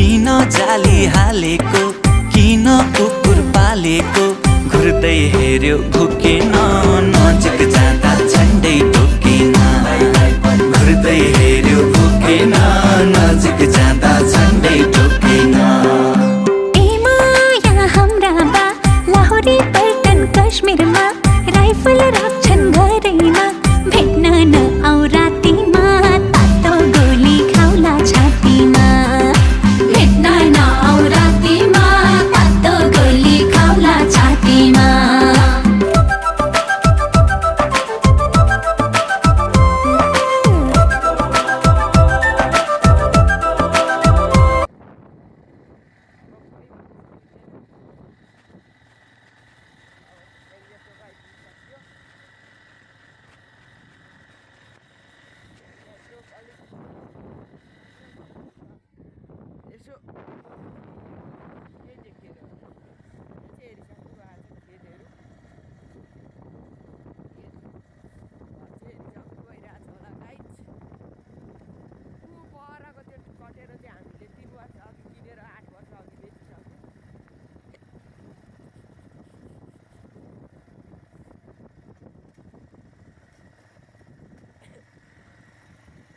किन जाली हालेको, किन कुकुर पालेको, घुर्दै हेर्यो भुकेन, नजिक जाँदा झन्डै टोकेन। घुर्दै हेर्यो भुकेन, नजिक जाँदा झन्डै टोकेन। ए माया हाम्रा बा लाहोरी पल्टन कश्मीरमा राइफल राख्छन् घरैमा, भेट्न नआऊ रातिमा तातो गोली खाउला छातीमा। भेट्न नआऊ रातिमा तातो गोली खाउला छातीमा।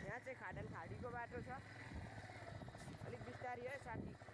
यहाँ चाहिँ खाडल खाडीको बाटो छ, अलिक बिस्तारी है साथी।